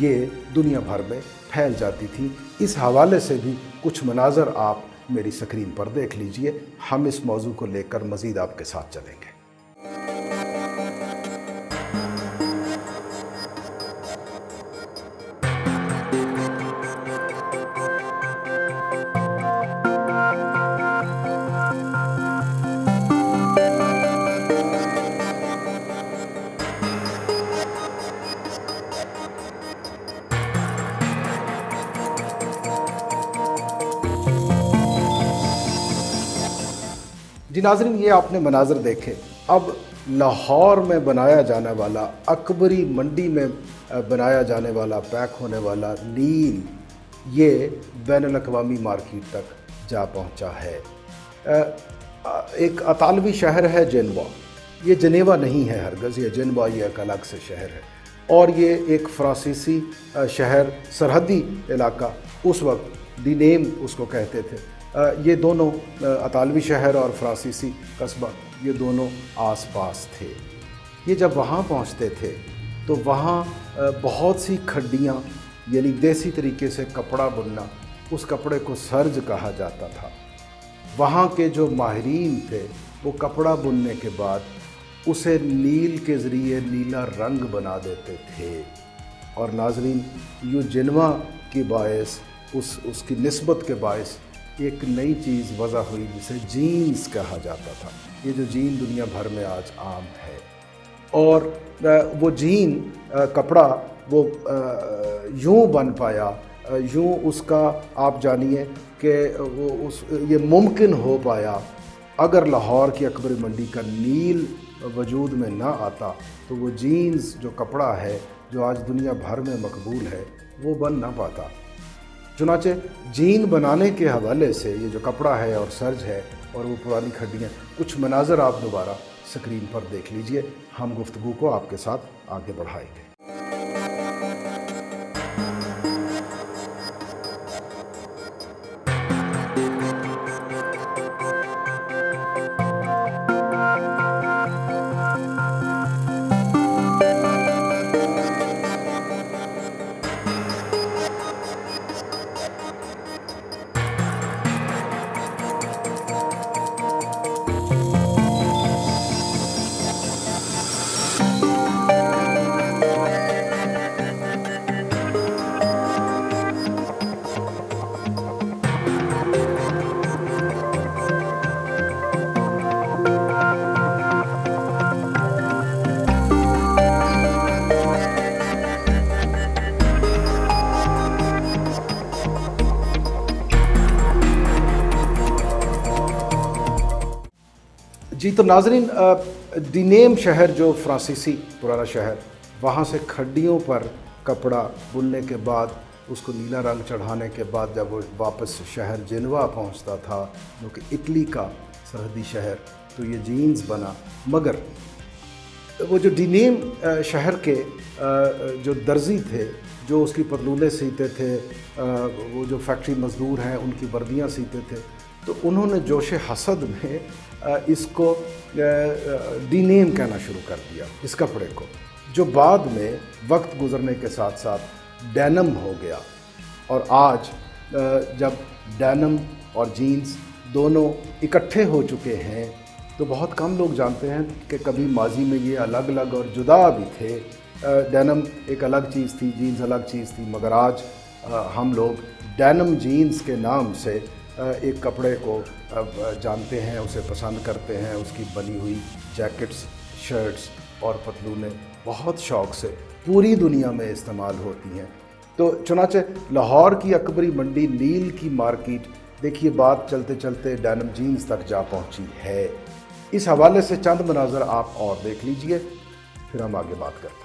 یہ دنیا بھر میں پھیل جاتی تھی۔ اس حوالے سے بھی کچھ مناظر آپ میری سکرین پر دیکھ لیجئے، ہم اس موضوع کو لے کر مزید آپ کے ساتھ چلیں گے۔ جی ناظرین، یہ آپ نے مناظر دیکھے۔ اب لاہور میں بنایا جانے والا، اکبری منڈی میں بنایا جانے والا، پیک ہونے والا نیل، یہ بین الاقوامی مارکیٹ تک جا پہنچا ہے۔ ایک اطالوی شہر ہے جنوا، یہ جنیوا نہیں ہے ہرگز، یہ جنوا یہ ایک الگ سے شہر ہے، اور یہ ایک فرانسیسی شہر، سرحدی علاقہ، اس وقت ڈینیم اس کو کہتے تھے۔ یہ دونوں اطالوی شہر اور فرانسیسی قصبہ، یہ دونوں آس پاس تھے۔ یہ جب وہاں پہنچتے تھے تو وہاں بہت سی کھڈیاں، یعنی دیسی طریقے سے کپڑا بننا، اس کپڑے کو سرج کہا جاتا تھا۔ وہاں کے جو ماہرین تھے وہ کپڑا بننے کے بعد اسے نیل کے ذریعے نیلا رنگ بنا دیتے تھے، اور ناظرین یوں جنوا کی باعث، اس کی نسبت کے باعث ایک نئی چیز وضع ہوئی جسے جینز کہا جاتا تھا۔ یہ جو جین دنیا بھر میں آج عام ہے، اور وہ جین کپڑا وہ یوں بن پایا، یوں اس کا آپ جانیے کہ یہ ممکن ہو پایا اگر لاہور کی اکبری منڈی کا نیل وجود میں نہ آتا تو وہ جینز جو کپڑا ہے جو آج دنیا بھر میں مقبول ہے وہ بن نہ پاتا۔ چنانچہ جین بنانے کے حوالے سے یہ جو کپڑا ہے اور سرج ہے اور وہ پرانی کھڈیاں، کچھ مناظر آپ دوبارہ سکرین پر دیکھ لیجئے، ہم گفتگو کو آپ کے ساتھ آگے بڑھائیں گے۔ جی تو ناظرین، ڈینیم شہر جو فرانسیسی پرانا شہر، وہاں سے کھڈیوں پر کپڑا بننے کے بعد اس کو نیلا رنگ چڑھانے کے بعد جب وہ واپس شہر جنوا پہنچتا تھا جو کہ اٹلی کا سرحدی شہر، تو یہ جینز بنا۔ مگر وہ جو ڈینیم شہر کے جو درزی تھے جو اس کی پتلونیں سیتے تھے، وہ جو فیکٹری مزدور ہیں ان کی وردیاں سیتے تھے، تو انہوں نے جوش حسد میں اس کو ڈینیم کہنا شروع کر دیا، اس کپڑے کو، جو بعد میں وقت گزرنے کے ساتھ ساتھ ڈینم ہو گیا۔ اور آج جب ڈینم اور جینز دونوں اکٹھے ہو چکے ہیں تو بہت کم لوگ جانتے ہیں کہ کبھی ماضی میں یہ الگ الگ اور جدا بھی تھے۔ ڈینم ایک الگ چیز تھی، جینز الگ چیز تھی، مگر آج ہم لوگ ڈینم جینز کے نام سے ایک کپڑے کو جانتے ہیں، اسے پسند کرتے ہیں۔ اس کی بنی ہوئی جیکٹس، شرٹس اور پتلونیں بہت شوق سے پوری دنیا میں استعمال ہوتی ہیں۔ تو چنانچہ لاہور کی اکبری منڈی نیل کی مارکیٹ، دیکھیے بات چلتے چلتے ڈینم جینز تک جا پہنچی ہے۔ اس حوالے سے چند مناظر آپ اور دیکھ لیجئے، پھر ہم آگے بات کرتے ہیں۔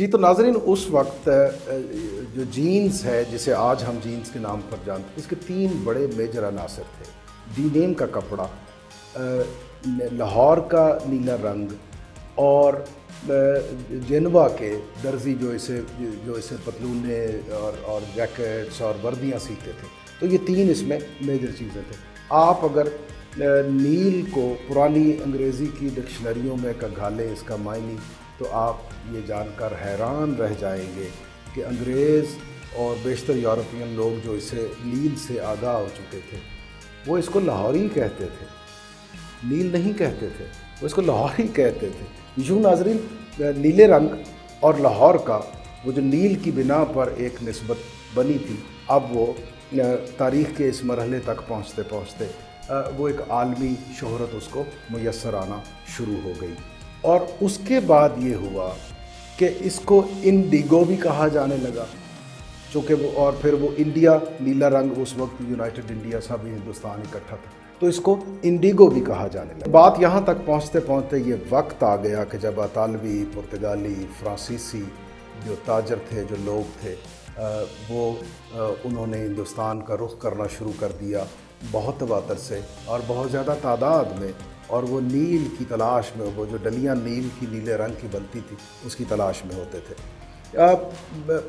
جی تو ناظرین اس وقت جو جینس ہے جسے آج ہم جینس کے نام پر جانتے ہیں، اس کے 3 بڑے میجر عناصر تھے۔ ڈینیم کا کپڑا، لاہور کا نیلا رنگ اور جنوا کے درزی جو اسے پتلونے اور جیکٹس اور وردیاں سیتے تھے۔ تو یہ 3 اس میں میجر چیزیں تھے۔ آپ اگر نیل کو پرانی انگریزی کی ڈکشنریوں میں کھنگالیں اس کا معنی، تو آپ یہ جان کر حیران رہ جائیں گے کہ انگریز اور بیشتر یورپین لوگ جو اسے نیل سے آگاہ ہو چکے تھے، وہ اس کو لاہوری کہتے تھے، نیل نہیں کہتے تھے، وہ اس کو لاہوری کہتے تھے۔ یوں ناظرین، نیلے رنگ اور لاہور کا وہ جو نیل کی بنا پر ایک نسبت بنی تھی، اب وہ تاریخ کے اس مرحلے تک پہنچتے پہنچتے وہ ایک عالمی شہرت اس کو میسر آنا شروع ہو گئی۔ اور اس کے بعد یہ ہوا کہ اس کو انڈیگو بھی کہا جانے لگا، چونکہ وہ اور پھر وہ انڈیا نیلا رنگ، اس وقت یونائٹڈ انڈیا سب ہندوستان اکٹھا تھا، تو اس کو انڈیگو بھی کہا جانے لگا۔ بات یہاں تک پہنچتے پہنچتے یہ وقت آ گیا کہ جب اطالوی، پرتگالی، فرانسیسی جو تاجر تھے، جو لوگ تھے، وہ انہوں نے ہندوستان کا رخ کرنا شروع کر دیا بہت تواتر سے اور بہت زیادہ تعداد میں، اور وہ نیل کی تلاش میں، وہ جو ڈلیاں نیل کی نیلے رنگ کی بنتی تھی اس کی تلاش میں ہوتے تھے۔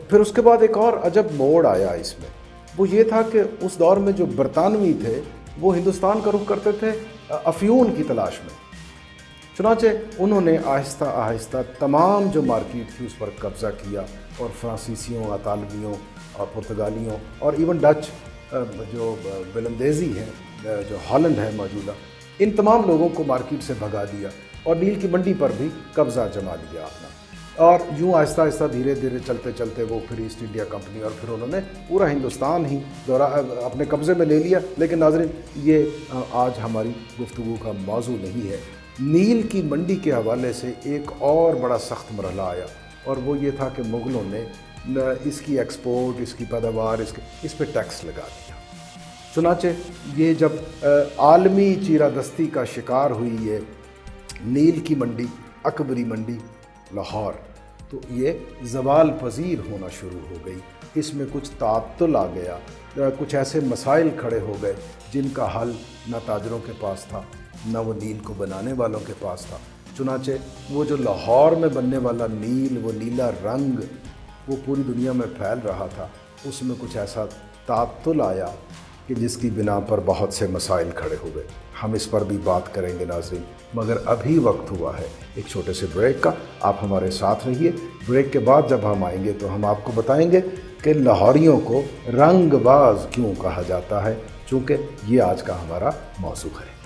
پھر اس کے بعد ایک اور عجب موڑ آیا اس میں، وہ یہ تھا کہ اس دور میں جو برطانوی تھے وہ ہندوستان کا رخ کرتے تھے افیون کی تلاش میں۔ چنانچہ انہوں نے آہستہ آہستہ تمام جو مارکیٹ تھی اس پر قبضہ کیا، اور فرانسیسیوں، اطالویوں اور پرتگالیوں اور ایون ڈچ جو بلندیزی ہے، جو ہالینڈ ہے موجودہ، ان تمام لوگوں کو مارکیٹ سے بھگا دیا اور نیل کی منڈی پر بھی قبضہ جما لیا اپنا۔ اور یوں آہستہ آہستہ دھیرے دھیرے چلتے چلتے وہ پھر ایسٹ انڈیا کمپنی، اور پھر انہوں نے پورا ہندوستان ہی اپنے قبضے میں لے لیا۔ لیکن ناظرین، یہ آج ہماری گفتگو کا موضوع نہیں ہے۔ نیل کی منڈی کے حوالے سے ایک اور بڑا سخت مرحلہ آیا، اور وہ یہ تھا کہ مغلوں نے اس کی ایکسپورٹ، اس کی پیداوار، اس پہ ٹیکس لگا دیا۔ چنانچہ یہ جب عالمی چیرہ دستی کا شکار ہوئی یہ نیل کی منڈی، اکبری منڈی لاہور، تو یہ زوال پذیر ہونا شروع ہو گئی۔ اس میں کچھ تعطل آ گیا، کچھ ایسے مسائل کھڑے ہو گئے جن کا حل نہ تاجروں کے پاس تھا، نہ وہ نیل کو بنانے والوں کے پاس تھا۔ چنانچہ وہ جو لاہور میں بننے والا نیل، وہ نیلا رنگ، وہ پوری دنیا میں پھیل رہا تھا، اس میں کچھ ایسا تعطل آیا کہ جس کی بنا پر بہت سے مسائل کھڑے ہوئے۔ ہم اس پر بھی بات کریں گے ناظرین، مگر ابھی وقت ہوا ہے ایک چھوٹے سے بریک کا۔ آپ ہمارے ساتھ رہیے۔ بریک کے بعد جب ہم آئیں گے تو ہم آپ کو بتائیں گے کہ لاہوریوں کو رنگ باز کیوں کہا جاتا ہے، چونکہ یہ آج کا ہمارا موضوع ہے۔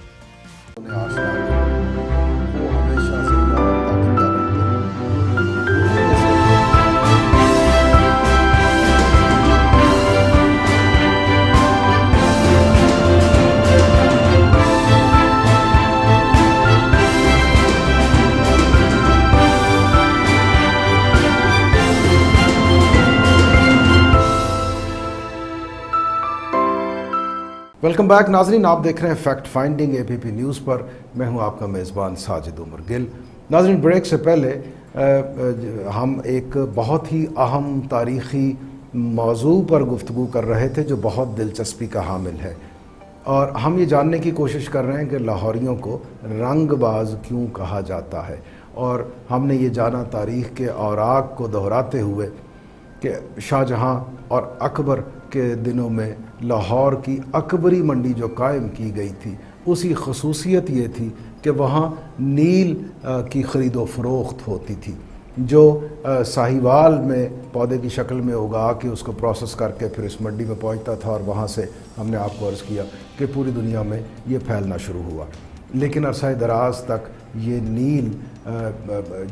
ویلکم بیک ناظرین، آپ دیکھ رہے ہیں fact finding A B P news پر۔ میں ہوں آپ کا میزبان ساجد عمر گل۔ ناظرین، بریک سے پہلے ہم ایک بہت ہی اہم تاریخی موضوع پر گفتگو کر رہے تھے جو بہت دلچسپی کا حامل ہے، اور ہم یہ جاننے کی کوشش کر رہے ہیں کہ لاہوریوں کو رنگ باز کیوں کہا جاتا ہے۔ اور ہم نے یہ جانا تاریخ کے اوراق کو دہراتے ہوئے کہ شاہ جہاں اور اکبر کے دنوں میں لاہور کی اکبری منڈی جو قائم کی گئی تھی، اسی خصوصیت یہ تھی کہ وہاں نیل کی خرید و فروخت ہوتی تھی، جو ساہیوال میں پودے کی شکل میں اگا کے اس کو پروسیس کر کے پھر اس منڈی میں پہنچتا تھا، اور وہاں سے ہم نے آپ کو عرض کیا کہ پوری دنیا میں یہ پھیلنا شروع ہوا۔ لیکن عرصہ دراز تک یہ نیل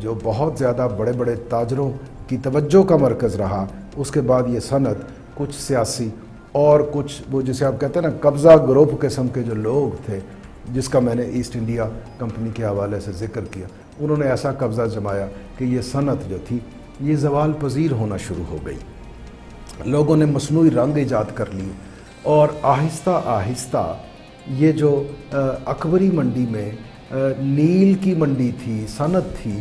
جو بہت زیادہ بڑے بڑے تاجروں کی توجہ کا مرکز رہا، اس کے بعد یہ صنعت کچھ سیاسی اور کچھ وہ جسے آپ کہتے ہیں نا قبضہ گروپ قسم کے جو لوگ تھے، جس کا میں نے ایسٹ انڈیا کمپنی کے حوالے سے ذکر کیا، انہوں نے ایسا قبضہ جمایا کہ یہ صنعت جو تھی یہ زوال پذیر ہونا شروع ہو گئی۔ لوگوں نے مصنوعی رنگ ایجاد کر لیے، اور آہستہ آہستہ یہ جو اکبری منڈی میں نیل کی منڈی تھی، صنعت تھی،